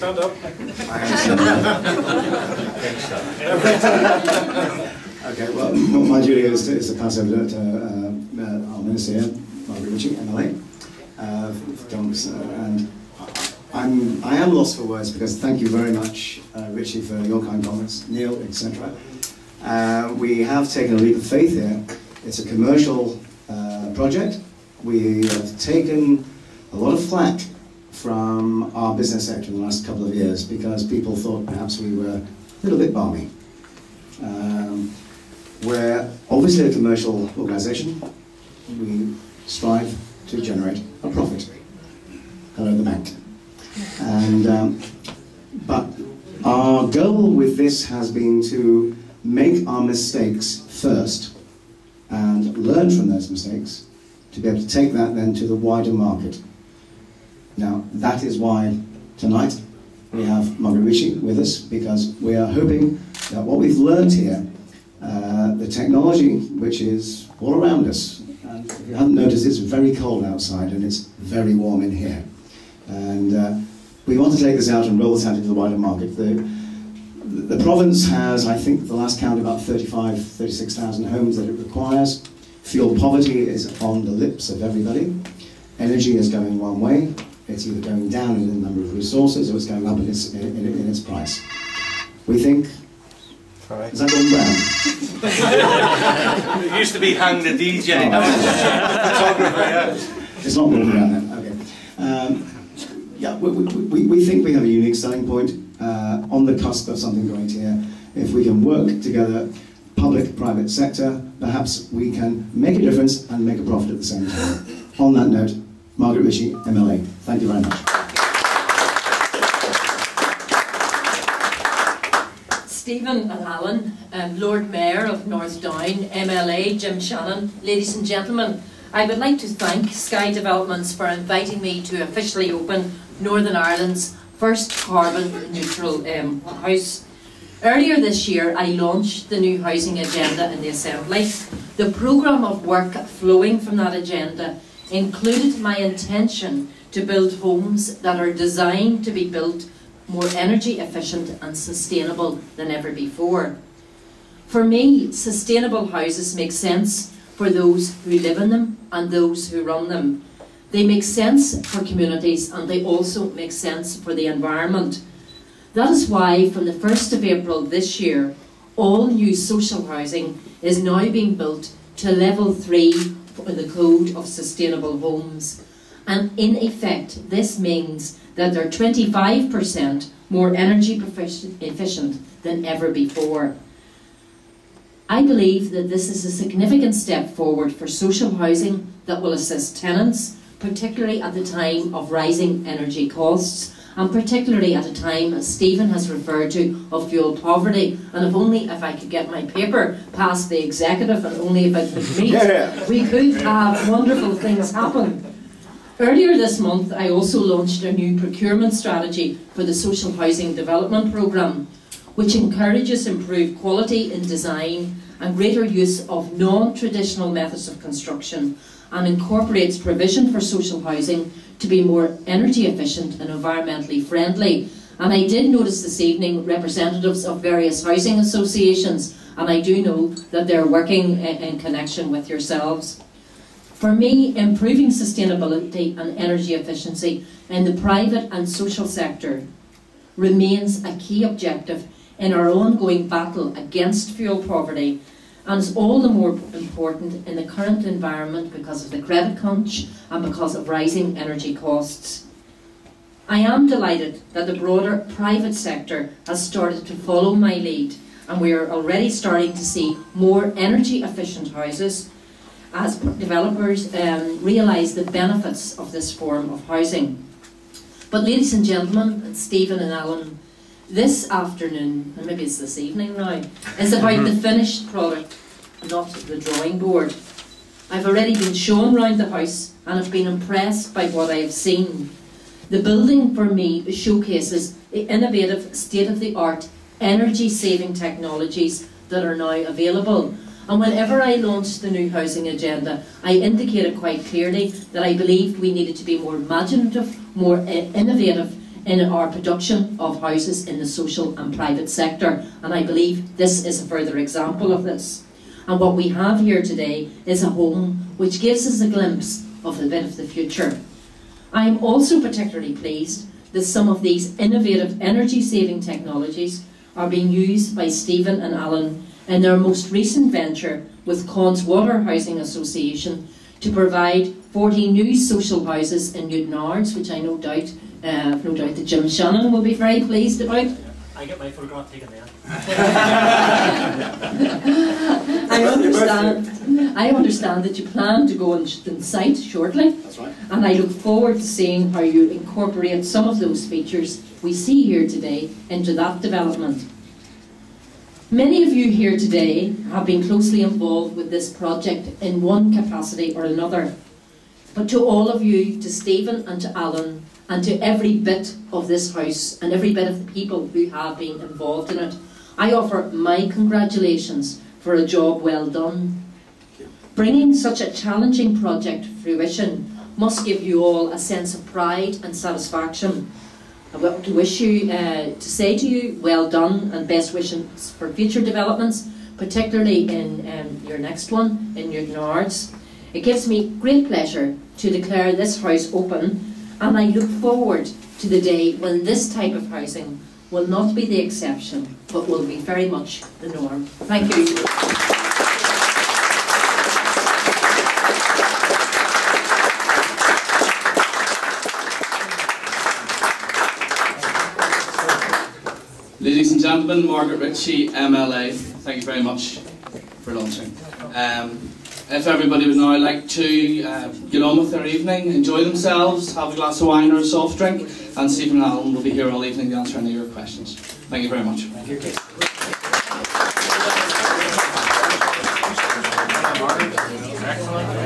stand up. Okay, well, my duty is to pass over to our minister here, Margaret Ritchie, MLA. And I am lost for words because thank you very much, Ritchie, for your kind comments, Neil, etc. We have taken a leap of faith here. It's a commercial project. We have taken a lot of flack from our business sector in the last couple of years because people thought perhaps we were a little bit balmy. We're obviously a commercial organisation. We strive to generate a profit. Hello, the bank. And, but our goal with this has been to make our mistakes first and learn from those mistakes to be able to take that then to the wider market. Now, that is why tonight we have Margaret Ritchie with us, because we are hoping that what we've learned here, the technology which is all around us, and if you haven't noticed, it's very cold outside and it's very warm in here. And we want to take this out and roll this out into the wider market. The province has, I think, the last count, about 36,000 homes that it requires. Fuel poverty is on the lips of everybody. Energy is going one way. It's either going down in the number of resources or it's going up in its price. We think... Is that Gordon Brown? It used to be Hang the DJ. Oh, yeah. It's not Gordon Brown then. Okay. Yeah, we think we have a unique selling point on the cusp of something great here. If we can work together, public-private sector, perhaps we can make a difference and make a profit at the same time. On that note, Margaret Ritchie, MLA. Thank you very much. Stephen and Alan, Lord Mayor of North Down, MLA Jim Shannon, ladies and gentlemen, I would like to thank Sky Developments for inviting me to officially open Northern Ireland's first carbon neutral house. Earlier this year I launched the new housing agenda in the Assembly. The programme of work flowing from that agenda included my intention to build homes that are designed to be built more energy efficient and sustainable than ever before. For me, sustainable houses make sense for those who live in them and those who run them. They make sense for communities and they also make sense for the environment. That is why from the 1st of April this year, all new social housing is now being built to level 3 for the Code of Sustainable Homes. And in effect, this means that they're 25% more energy efficient than ever before. I believe that this is a significant step forward for social housing that will assist tenants, particularly at the time of rising energy costs, and particularly at a time, as Stephen has referred to, of fuel poverty. And if I could get my paper past the executive, and only if it could meet, we could have wonderful things happen. Earlier this month, I also launched a new procurement strategy for the Social Housing Development Programme, which encourages improved quality in design and greater use of non-traditional methods of construction, and incorporates provision for social housing to be more energy efficient and environmentally friendly. And I did notice this evening representatives of various housing associations, and I do know that they're working in connection with yourselves. For me, improving sustainability and energy efficiency in the private and social sector remains a key objective in our ongoing battle against fuel poverty, and is all the more important in the current environment because of the credit crunch and because of rising energy costs. I am delighted that the broader private sector has started to follow my lead, and we are already starting to see more energy efficient houses as developers realise the benefits of this form of housing. But ladies and gentlemen, and Stephen and Alan, this afternoon, and maybe it's this evening now, is about the finished product, not the drawing board. I've already been shown round the house and have been impressed by what I have seen. The building for me showcases the innovative, state-of-the-art, energy-saving technologies that are now available. And whenever I launched the new housing agenda, I indicated quite clearly that I believed we needed to be more imaginative, more innovative in our production of houses in the social and private sector, and I believe this is a further example of this. And what we have here today is a home which gives us a glimpse of a bit of the future. I am also particularly pleased that some of these innovative energy-saving technologies are being used by Stephen and Alan in their most recent venture with Cons Water Housing Association to provide 40 new social houses in Newton Ards, which I no doubt that Jim Shannon will be very pleased about. I get my photograph taken there. I understand that you plan to go on site shortly. That's right. And I look forward to seeing how you incorporate some of those features we see here today into that development. Many of you here today have been closely involved with this project in one capacity or another. But to all of you, to Stephen and to Alan, and to every bit of this house and every bit of the people who have been involved in it, I offer my congratulations for a job well done. Bringing such a challenging project to fruition must give you all a sense of pride and satisfaction. I want to say to you, well done and best wishes for future developments, particularly in your next one, in Newton Ards. It gives me great pleasure to declare this house open, and I look forward to the day when this type of housing will not be the exception, but will be very much the norm. Thank you. Ladies and gentlemen, Margaret Ritchie, MLA, thank you very much for launching. If everybody would now like to get on with their evening, enjoy themselves, have a glass of wine or a soft drink, and Stephen and Alan will be here all evening to answer any of your questions. Thank you very much. Thank you. Excellent.